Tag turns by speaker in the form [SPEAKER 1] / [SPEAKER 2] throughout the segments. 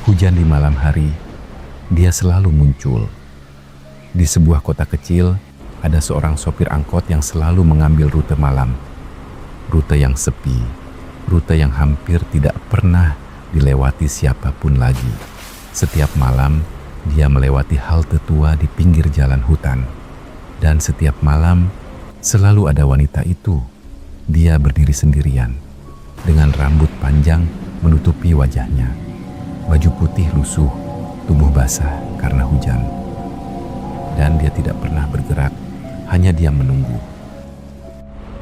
[SPEAKER 1] Hujan di malam hari, dia selalu muncul. Di sebuah kota kecil, ada seorang sopir angkot yang selalu mengambil rute malam. Rute yang sepi, rute yang hampir tidak pernah dilewati siapapun lagi. Setiap malam, dia melewati halte tua di pinggir jalan hutan. Dan setiap malam, selalu ada wanita itu. Dia berdiri sendirian, dengan rambut panjang menutupi wajahnya. Baju putih lusuh, tubuh basah karena hujan. Dan dia tidak pernah bergerak, hanya diam menunggu.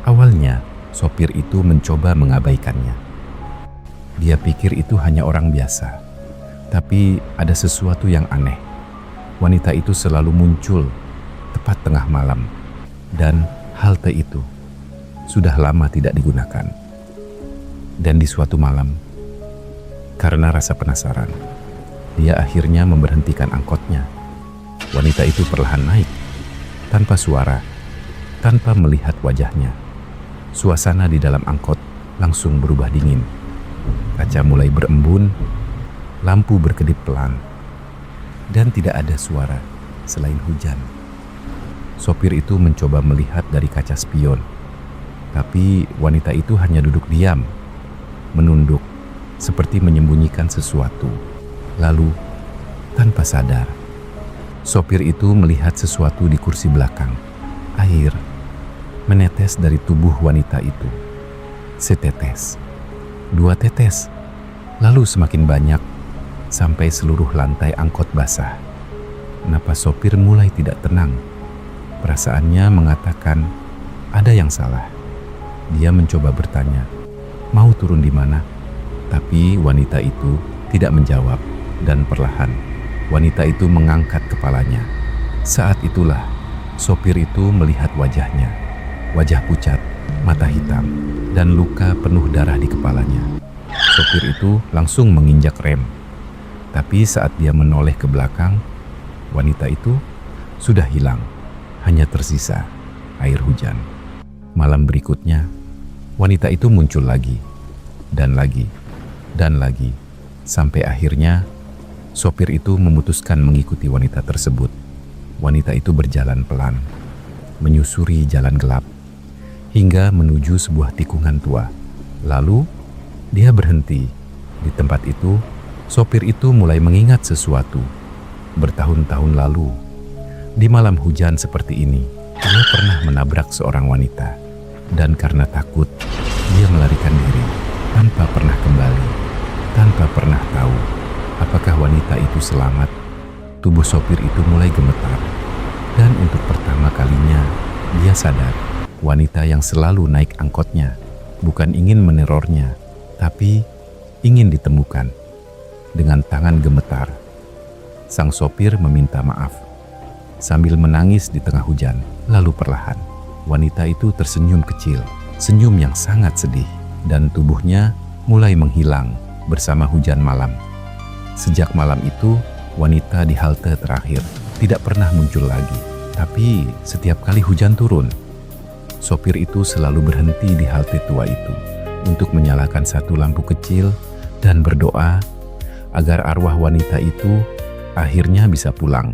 [SPEAKER 1] Awalnya, sopir itu mencoba mengabaikannya. Dia pikir itu hanya orang biasa. Tapi ada sesuatu yang aneh. Wanita itu selalu muncul tepat tengah malam. Dan halte itu sudah lama tidak digunakan. Dan di suatu malam, karena rasa penasaran, dia akhirnya memberhentikan angkotnya. Wanita itu perlahan naik, tanpa suara, tanpa melihat wajahnya. Suasana di dalam angkot langsung berubah dingin. Kaca mulai berembun, lampu berkedip pelan, dan tidak ada suara selain hujan. Sopir itu mencoba melihat dari kaca spion, tapi wanita itu hanya duduk diam, menunduk, seperti menyembunyikan sesuatu. Lalu, tanpa sadar, sopir itu melihat sesuatu di kursi belakang. Air menetes dari tubuh wanita itu. Setetes, dua tetes, lalu semakin banyak, sampai seluruh lantai angkot basah. Napas sopir mulai tidak tenang. Perasaannya mengatakan ada yang salah. Dia mencoba bertanya, mau turun di mana? Tapi wanita itu tidak menjawab, dan perlahan wanita itu mengangkat kepalanya. Saat itulah sopir itu melihat wajahnya. Wajah pucat, mata hitam, dan luka penuh darah di kepalanya. Sopir itu langsung menginjak rem. Tapi saat dia menoleh ke belakang, wanita itu sudah hilang. Hanya tersisa air hujan. Malam berikutnya, wanita itu muncul lagi, dan lagi, dan lagi, sampai akhirnya sopir itu memutuskan mengikuti wanita tersebut. Wanita itu berjalan pelan, menyusuri jalan gelap, hingga menuju sebuah tikungan tua. Lalu, dia berhenti. Di tempat itu, sopir itu mulai mengingat sesuatu. Bertahun-tahun lalu, di malam hujan seperti ini, dia pernah menabrak seorang wanita. Dan karena takut, dia melarikan diri, tanpa pernah kembali, tanpa pernah tahu apakah wanita itu selamat. Tubuh sopir itu mulai gemetar, dan untuk pertama kalinya dia sadar wanita yang selalu naik angkotnya bukan ingin menerornya, tapi ingin ditemukan. Dengan tangan gemetar, sang sopir meminta maaf sambil menangis di tengah hujan. Lalu perlahan wanita itu tersenyum kecil, senyum yang sangat sedih, dan tubuhnya mulai menghilang bersama hujan malam. Sejak malam itu, wanita di halte terakhir tidak pernah muncul lagi. Tapi setiap kali hujan turun, sopir itu selalu berhenti di halte tua itu untuk menyalakan satu lampu kecil dan berdoa agar arwah wanita itu akhirnya bisa pulang.